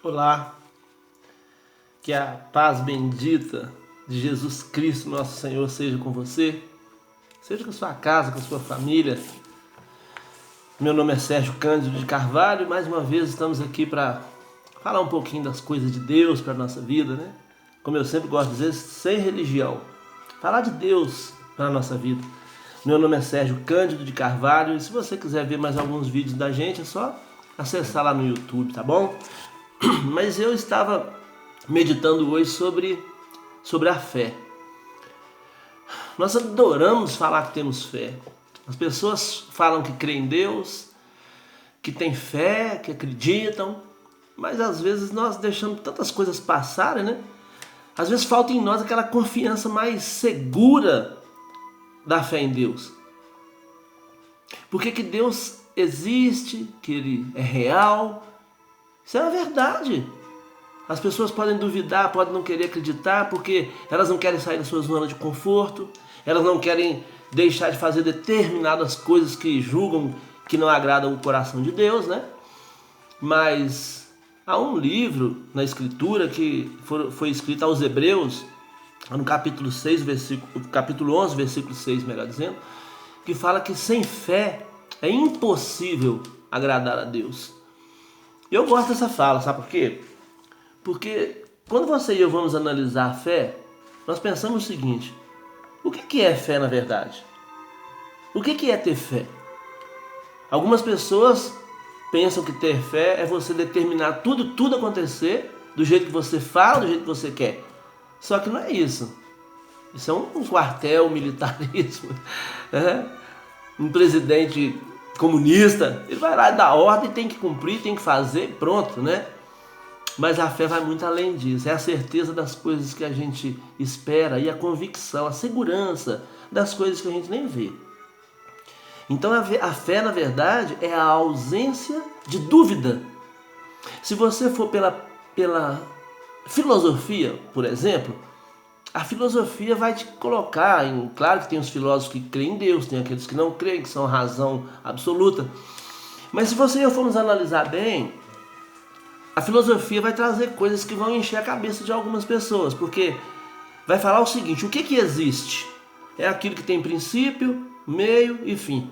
Olá, que a paz bendita de Jesus Cristo, nosso Senhor, seja com você, seja com a sua casa, com a sua família. Meu nome é Sérgio Cândido de Carvalho e mais uma vez estamos aqui para falar um pouquinho das coisas de Deus para a nossa vida, né? Como eu sempre gosto de dizer, sem religião, falar de Deus para a nossa vida. Meu nome é Sérgio Cândido de Carvalho e se você quiser ver mais alguns vídeos da gente é só acessar lá no YouTube, tá bom? Mas eu estava meditando hoje sobre a fé. Nós adoramos falar que temos fé. As pessoas falam que creem em Deus, que têm fé, que acreditam, mas às vezes nós deixamos tantas coisas passarem, né? Às vezes falta em nós aquela confiança mais segura da fé em Deus. Porque que Deus existe, que Ele é real, isso é uma verdade. As pessoas podem duvidar, podem não querer acreditar, porque elas não querem sair da sua zona de conforto, elas não querem deixar de fazer determinadas coisas que julgam que não agradam o coração de Deus, né? Mas há um livro na Escritura que foi escrito aos Hebreus, no capítulo 6, capítulo 11, versículo 6, melhor dizendo, que fala que sem fé é impossível agradar a Deus. Eu gosto dessa fala, sabe por quê? Porque quando você e eu vamos analisar a fé, nós pensamos o seguinte: o que é fé na verdade? O que é ter fé? Algumas pessoas pensam que ter fé é você determinar tudo acontecer do jeito que você fala, do jeito que você quer. Só que não é isso. Isso é um quartel, militarismo. Um presidente comunista, ele vai lá e dá ordem, tem que cumprir, tem que fazer, pronto, né? Mas a fé vai muito além disso, é a certeza das coisas que a gente espera e a convicção, a segurança das coisas que a gente nem vê. Então a fé, na verdade, é a ausência de dúvida. Se você for pela filosofia, por exemplo, a filosofia vai te colocar em... Claro que tem os filósofos que creem em Deus, tem aqueles que não creem, que são razão absoluta. Mas se você e eu formos analisar bem, a filosofia vai trazer coisas que vão encher a cabeça de algumas pessoas. Porque vai falar o seguinte: o que existe? É aquilo que tem princípio, meio e fim.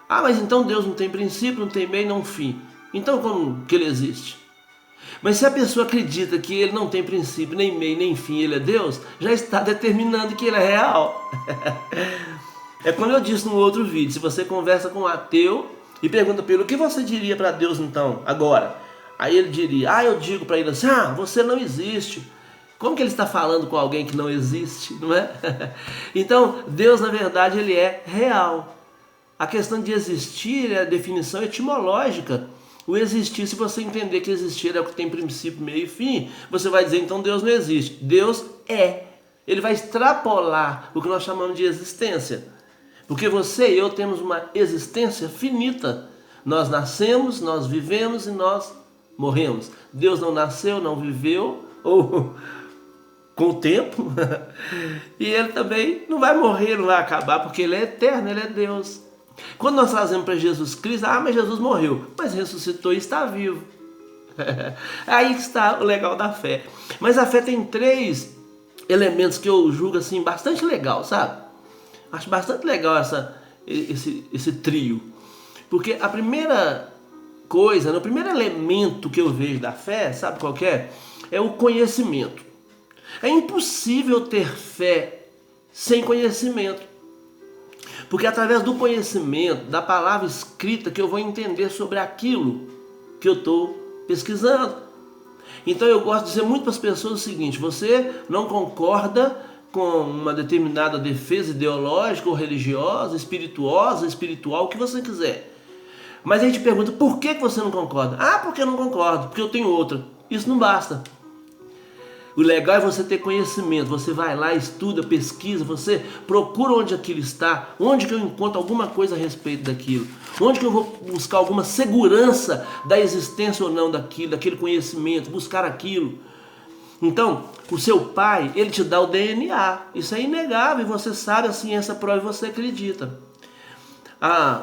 Ah, mas então Deus não tem princípio, não tem meio, não fim. Então como que ele existe? Mas se a pessoa acredita que ele não tem princípio, nem meio, nem fim, ele é Deus, já está determinando que ele é real. É como eu disse no outro vídeo: se você conversa com um ateu e pergunta para ele o que você diria para Deus então, agora? Aí ele diria, eu digo para ele assim, você não existe. Como que ele está falando com alguém que não existe, não é? Então, Deus, na verdade, ele é real. A questão de existir é a definição etimológica. O existir, se você entender que existir é o que tem princípio, meio e fim, você vai dizer, então Deus não existe. Deus é. Ele vai extrapolar o que nós chamamos de existência. Porque você e eu temos uma existência finita. Nós nascemos, nós vivemos e nós morremos. Deus não nasceu, não viveu, ou com o tempo. E ele também não vai morrer, não vai acabar, porque ele é eterno, ele é Deus. Quando nós trazemos para Jesus Cristo, mas Jesus morreu, mas ressuscitou e está vivo. Aí que está o legal da fé. Mas a fé tem 3 elementos que eu julgo assim bastante legal, sabe? Acho bastante legal esse trio. Porque a primeira coisa, o primeiro elemento que eu vejo da fé, sabe qual que é? É o conhecimento. É impossível ter fé sem conhecimento. Porque é através do conhecimento, da palavra escrita, que eu vou entender sobre aquilo que eu estou pesquisando. Então eu gosto de dizer muito para as pessoas o seguinte: você não concorda com uma determinada defesa ideológica ou religiosa, espiritual, o que você quiser. Mas a gente pergunta, por que você não concorda? Porque eu não concordo, porque eu tenho outra. Isso não basta. O legal é você ter conhecimento, você vai lá, estuda, pesquisa, você procura onde aquilo está, onde que eu encontro alguma coisa a respeito daquilo, onde que eu vou buscar alguma segurança da existência ou não daquele conhecimento, buscar aquilo. Então, o seu pai, ele te dá o DNA, isso é inegável, você sabe, a ciência prova e você acredita.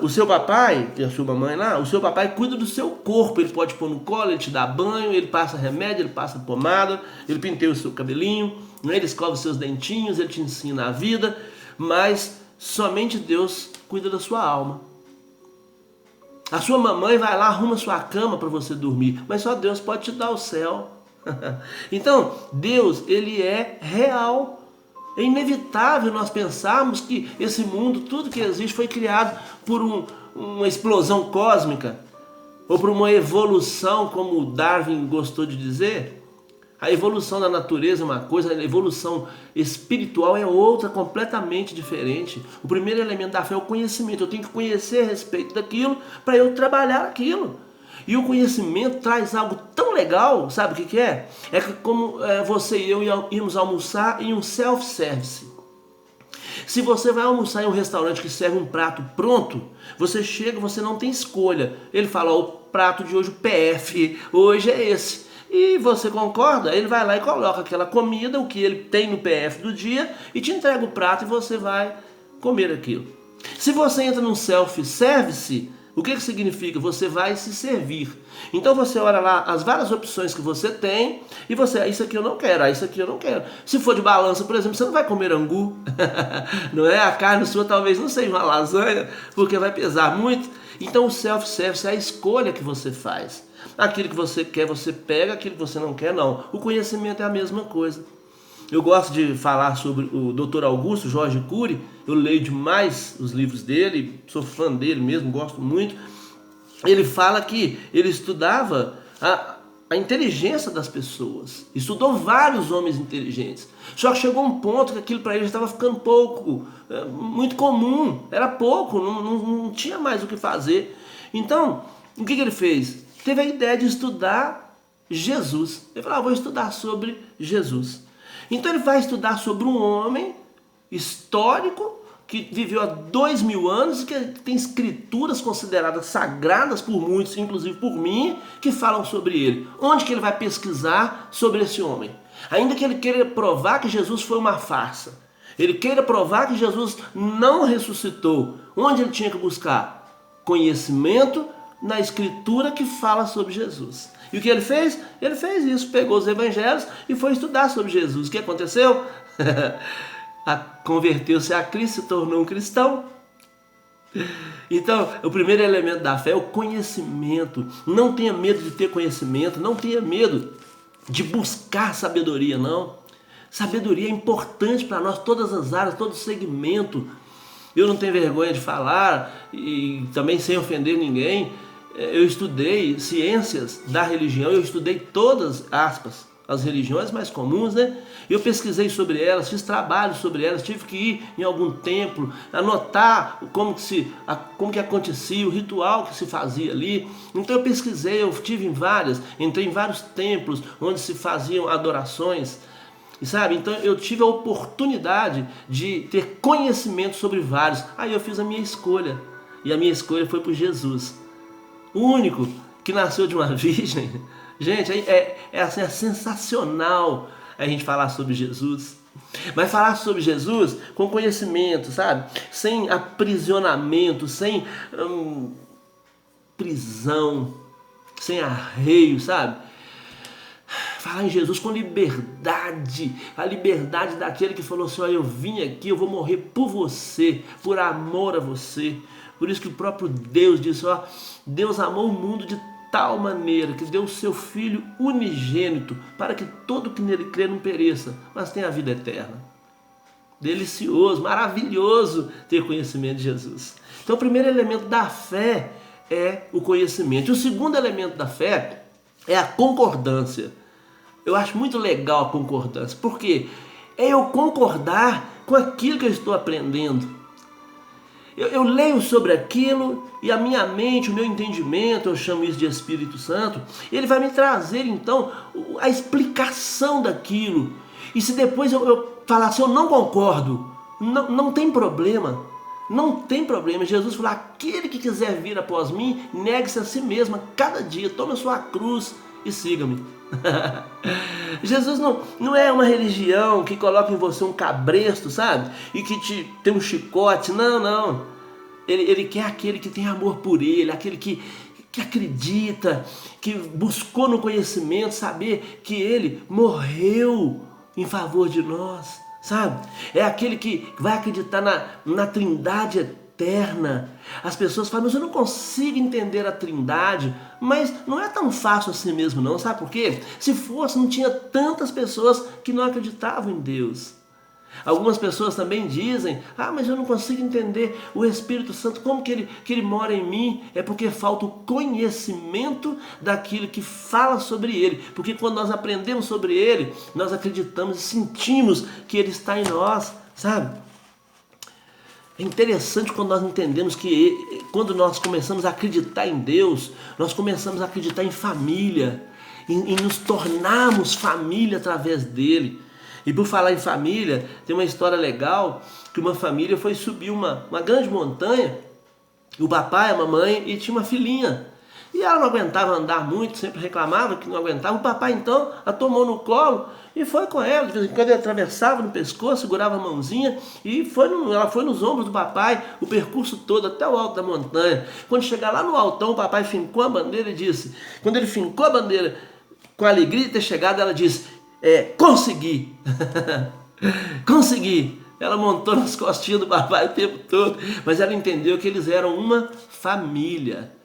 o seu papai e a sua mamãe lá, o seu papai cuida do seu corpo, ele pode pôr no colo, ele te dá banho, ele passa remédio, ele passa pomada, ele penteia o seu cabelinho, né? Ele escova os seus dentinhos, ele te ensina a vida, mas somente Deus cuida da sua alma. A sua mamãe vai lá, arruma sua cama para você dormir, mas só Deus pode te dar o céu. Então, Deus, ele é real. É inevitável nós pensarmos que esse mundo, tudo que existe, foi criado por uma explosão cósmica, ou por uma evolução, como Darwin gostou de dizer. A evolução da natureza é uma coisa, a evolução espiritual é outra, completamente diferente. O primeiro elemento da fé é o conhecimento. Eu tenho que conhecer a respeito daquilo para eu trabalhar aquilo. E o conhecimento traz algo tão legal, sabe o que é? É que como você e eu íamos almoçar em um self-service. Se você vai almoçar em um restaurante que serve um prato pronto, você chega, você não tem escolha. Ele fala, o prato de hoje, o PF, hoje é esse. E você concorda? Ele vai lá e coloca aquela comida, o que ele tem no PF do dia, e te entrega o prato e você vai comer aquilo. Se você entra num self-service, o que significa? Você vai se servir. Então você olha lá as várias opções que você tem e você, isso aqui eu não quero, isso aqui eu não quero. Se for de balança, por exemplo, você não vai comer angu, não é? A carne sua talvez não seja uma lasanha, porque vai pesar muito. Então o self-service é a escolha que você faz. Aquilo que você quer, você pega, aquilo que você não quer, não. O conhecimento é a mesma coisa. Eu gosto de falar sobre o Dr. Augusto Jorge Cury, eu leio demais os livros dele, sou fã dele mesmo, gosto muito. Ele fala que ele estudava a inteligência das pessoas, estudou vários homens inteligentes, só que chegou um ponto que aquilo para ele estava ficando pouco, muito comum, era pouco, não tinha mais o que fazer. Então, o que ele fez? Teve a ideia de estudar Jesus. Ele falou, vou estudar sobre Jesus. Então ele vai estudar sobre um homem histórico que viveu há 2000 anos e que tem escrituras consideradas sagradas por muitos, inclusive por mim, que falam sobre ele. Onde que ele vai pesquisar sobre esse homem? Ainda que ele queira provar que Jesus foi uma farsa, ele queira provar que Jesus não ressuscitou, onde ele tinha que buscar? Conhecimento na escritura que fala sobre Jesus. E o que ele fez? Ele fez isso, pegou os evangelhos e foi estudar sobre Jesus. O que aconteceu? Converteu-se a Cristo, se tornou um cristão. Então, o primeiro elemento da fé é o conhecimento. Não tenha medo de ter conhecimento, não tenha medo de buscar sabedoria, não. Sabedoria é importante para nós, todas as áreas, todo segmento. Eu não tenho vergonha de falar, e também sem ofender ninguém. Eu estudei ciências da religião, eu estudei todas, aspas, as religiões mais comuns, né? Eu pesquisei sobre elas, fiz trabalho sobre elas, tive que ir em algum templo, anotar como que acontecia, o ritual que se fazia ali. Então eu pesquisei, eu entrei em vários templos onde se faziam adorações, e sabe? Então eu tive a oportunidade de ter conhecimento sobre vários. Aí eu fiz a minha escolha, e a minha escolha foi por Jesus. O único que nasceu de uma virgem. Gente, é sensacional a gente falar sobre Jesus. Mas falar sobre Jesus com conhecimento, sabe? Sem aprisionamento, sem prisão, sem arreio, sabe? Falar em Jesus com liberdade, a liberdade daquele que falou assim, eu vim aqui, eu vou morrer por você, por amor a você. Por isso que o próprio Deus disse, Deus amou o mundo de tal maneira que deu o seu Filho unigênito para que todo que nele crê não pereça, mas tenha a vida eterna. Delicioso, maravilhoso ter conhecimento de Jesus. Então o primeiro elemento da fé é o conhecimento. E o segundo elemento da fé é a concordância. Eu acho muito legal a concordância, porque é eu concordar com aquilo que eu estou aprendendo. Eu leio sobre aquilo e a minha mente, o meu entendimento, eu chamo isso de Espírito Santo, ele vai me trazer então a explicação daquilo. E se depois eu falar assim, eu não concordo, não tem problema, não tem problema. Jesus falou, aquele que quiser vir após mim, negue-se a si mesmo a cada dia, tome a sua cruz e siga-me. Jesus não é uma religião que coloca em você um cabresto, sabe? E que tem um chicote, não. Ele quer aquele que tem amor por ele, aquele que acredita, que buscou no conhecimento saber que ele morreu em favor de nós, sabe? É aquele que vai acreditar na Trindade eterna. As pessoas falam, mas eu não consigo entender a Trindade. Mas não é tão fácil assim mesmo não, sabe por quê? Se fosse, não tinha tantas pessoas que não acreditavam em Deus. Algumas pessoas também dizem, mas eu não consigo entender o Espírito Santo, como que ele mora em mim? É porque falta o conhecimento daquilo que fala sobre ele. Porque quando nós aprendemos sobre ele, nós acreditamos e sentimos que ele está em nós, sabe? É interessante quando nós entendemos que quando nós começamos a acreditar em Deus, nós começamos a acreditar em família, em nos tornarmos família através dele. E por falar em família, tem uma história legal que uma família foi subir uma grande montanha, o papai, a mamãe e tinha uma filhinha. E ela não aguentava andar muito, sempre reclamava que não aguentava. O papai então a tomou no colo e foi com ela. De vez em quando ele atravessava no pescoço, segurava a mãozinha e ela foi nos ombros do papai o percurso todo até o alto da montanha. Quando chegar lá no altão, o papai fincou a bandeira e disse, quando ele fincou a bandeira, com a alegria de ter chegado, ela disse, consegui, consegui. Ela montou nas costinhas do papai o tempo todo, mas ela entendeu que eles eram uma família.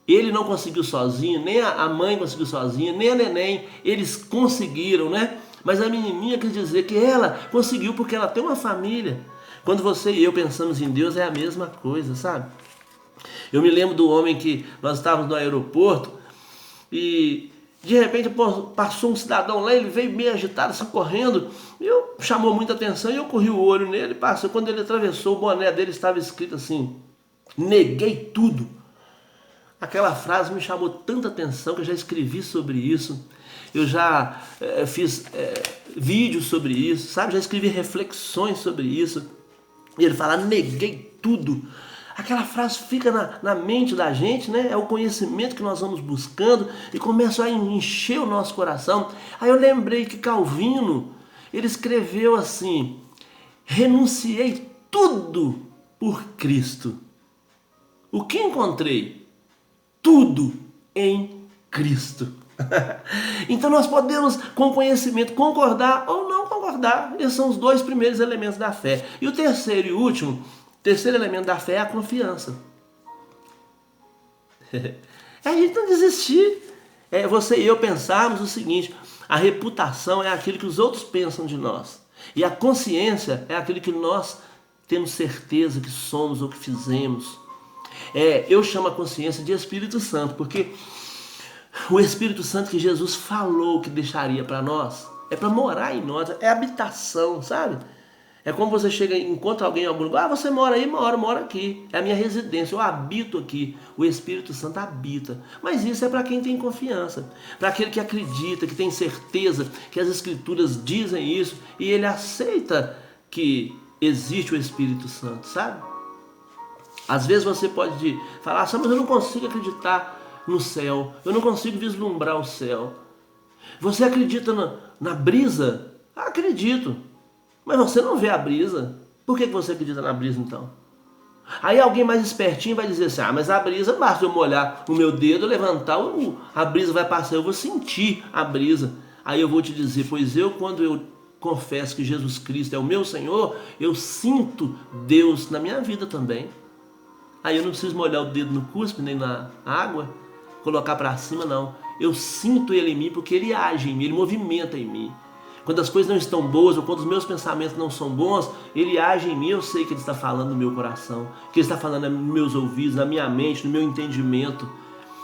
Ele não conseguiu sozinho, nem a mãe conseguiu sozinha, nem a neném, eles conseguiram, né? Mas a menininha quer dizer que ela conseguiu porque ela tem uma família. Quando você e eu pensamos em Deus é a mesma coisa, sabe? Eu me lembro do homem que nós estávamos no aeroporto e de repente passou um cidadão lá, ele veio meio agitado, assim, correndo, e chamou muita atenção e eu corri o olho nele, passou. Quando ele atravessou, o boné dele estava escrito assim, neguei tudo. Aquela frase me chamou tanta atenção que eu já escrevi sobre isso, eu já fiz vídeos sobre isso, sabe? Já escrevi reflexões sobre isso. E ele fala, neguei tudo. Aquela frase fica na mente da gente, né? É o conhecimento que nós vamos buscando e começa a encher o nosso coração. Aí eu lembrei que Calvino, ele escreveu assim, renunciei tudo por Cristo. O que encontrei? Tudo em Cristo. Então nós podemos, com conhecimento, concordar ou não concordar. Esses são os dois primeiros elementos da fé. E o terceiro e último, terceiro elemento da fé é a confiança. É a gente não desistir. Você e eu pensarmos o seguinte, a reputação é aquilo que os outros pensam de nós. E a consciência é aquilo que nós temos certeza que somos ou que fizemos. Eu chamo a consciência de Espírito Santo, porque o Espírito Santo que Jesus falou que deixaria para nós, é para morar em nós, é habitação, sabe? É como você chega e encontra alguém em algum lugar, você mora aí, mora aqui, é a minha residência, eu habito aqui, o Espírito Santo habita. Mas isso é para quem tem confiança, para aquele que acredita, que tem certeza que as Escrituras dizem isso e ele aceita que existe o Espírito Santo, sabe? Às vezes você pode falar, mas eu não consigo acreditar no céu, eu não consigo vislumbrar o céu. Você acredita na brisa? Acredito. Mas você não vê a brisa. Por que você acredita na brisa então? Aí alguém mais espertinho vai dizer assim, mas a brisa basta eu molhar o meu dedo, levantar, a brisa vai passar, eu vou sentir a brisa. Aí eu vou te dizer, pois quando eu confesso que Jesus Cristo é o meu Senhor, eu sinto Deus na minha vida também. Aí eu não preciso molhar o dedo no cuspe, nem na água, colocar para cima, não. Eu sinto Ele em mim porque Ele age em mim, Ele movimenta em mim. Quando as coisas não estão boas ou quando os meus pensamentos não são bons, Ele age em mim, eu sei que Ele está falando no meu coração, que Ele está falando nos meus ouvidos, na minha mente, no meu entendimento.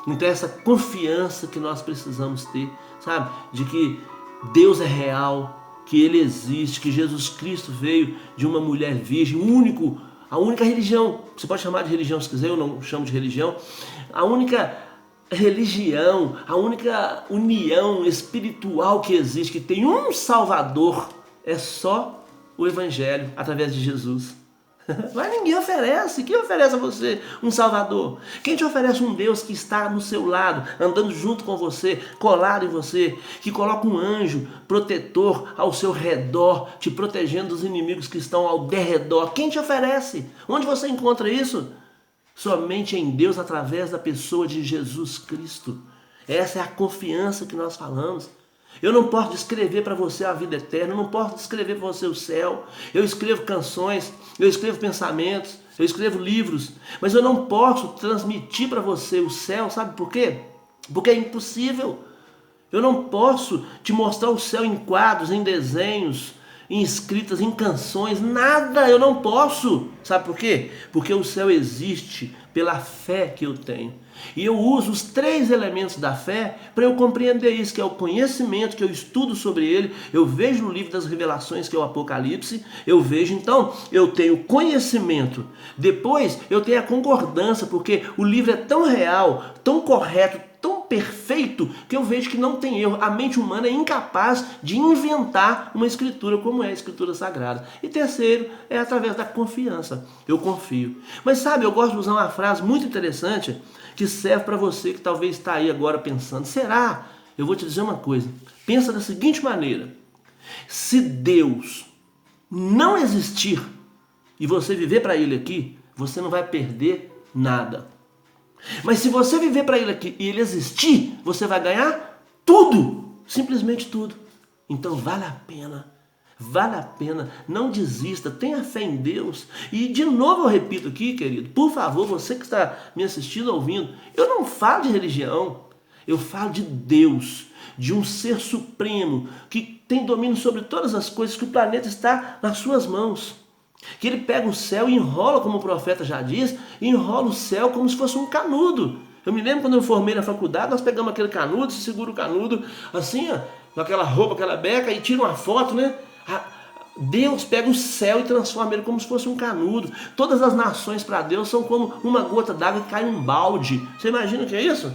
Então essa confiança que nós precisamos ter, sabe? De que Deus é real, que Ele existe, que Jesus Cristo veio de uma mulher virgem, a única religião, você pode chamar de religião se quiser, eu não chamo de religião, a única religião, a única união espiritual que existe, que tem um Salvador, é só o Evangelho, através de Jesus. Mas ninguém oferece. Quem oferece a você um Salvador? Quem te oferece um Deus que está no seu lado, andando junto com você, colado em você, que coloca um anjo protetor ao seu redor, te protegendo dos inimigos que estão ao derredor? Quem te oferece? Onde você encontra isso? somente em Deus através da pessoa de Jesus Cristo. Essa é a confiança que nós falamos. Eu não posso descrever para você a vida eterna, eu não posso descrever para você o céu. Eu escrevo canções, eu escrevo pensamentos, eu escrevo livros, mas eu não posso transmitir para você o céu, sabe por quê? Porque é impossível. Eu não posso te mostrar o céu em quadros, em desenhos, em escritas, em canções, nada, eu não posso. Sabe por quê? Porque o céu existe pela fé que eu tenho. E eu uso os 3 elementos da fé para eu compreender isso, que é o conhecimento, que eu estudo sobre ele, eu vejo no livro das revelações, que é o Apocalipse, eu vejo, então, eu tenho conhecimento. Depois, eu tenho a concordância, porque o livro é tão real, tão correto, tão perfeito, que eu vejo que não tem erro. A mente humana é incapaz de inventar uma escritura como é a escritura sagrada. E terceiro, é através da confiança. Eu confio. Mas sabe, eu gosto de usar uma frase muito interessante que serve para você que talvez está aí agora pensando, será? Eu vou te dizer uma coisa. Pensa da seguinte maneira. Se Deus não existir e você viver para Ele aqui, você não vai perder nada. Mas se você viver para Ele aqui e Ele existir, você vai ganhar tudo, simplesmente tudo. Então vale a pena, não desista, tenha fé em Deus. E de novo eu repito aqui, querido, por favor, você que está me assistindo, ouvindo, eu não falo de religião, eu falo de Deus, de um ser supremo que tem domínio sobre todas as coisas, que o planeta está nas suas mãos. Que ele pega o céu e enrola, como o profeta já diz, enrola o céu como se fosse um canudo. Eu me lembro quando eu formei na faculdade, nós pegamos aquele canudo, se segura o canudo, assim, ó, com aquela roupa, aquela beca, e tira uma foto, né? Deus pega o céu e transforma ele como se fosse um canudo. Todas as nações para Deus são como uma gota d'água que cai num balde. Você imagina o que é isso?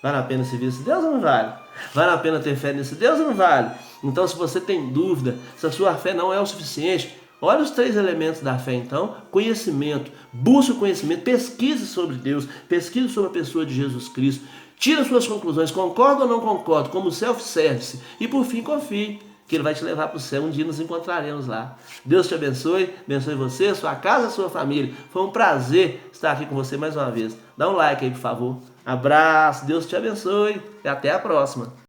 Vale a pena servir esse Deus ou não vale? Vale a pena ter fé nesse Deus ou não vale? Então, se você tem dúvida, se a sua fé não é o suficiente, olha os 3 elementos da fé, então. Conhecimento. Busque o conhecimento. Pesquise sobre Deus. Pesquise sobre a pessoa de Jesus Cristo. Tire as suas conclusões. Concordo ou não concordo? Como self-service. E por fim, confie que Ele vai te levar para o céu. Um dia nos encontraremos lá. Deus te abençoe. Abençoe você, sua casa, sua família. Foi um prazer estar aqui com você mais uma vez. Dá um like aí, por favor. Abraço. Deus te abençoe. E até a próxima.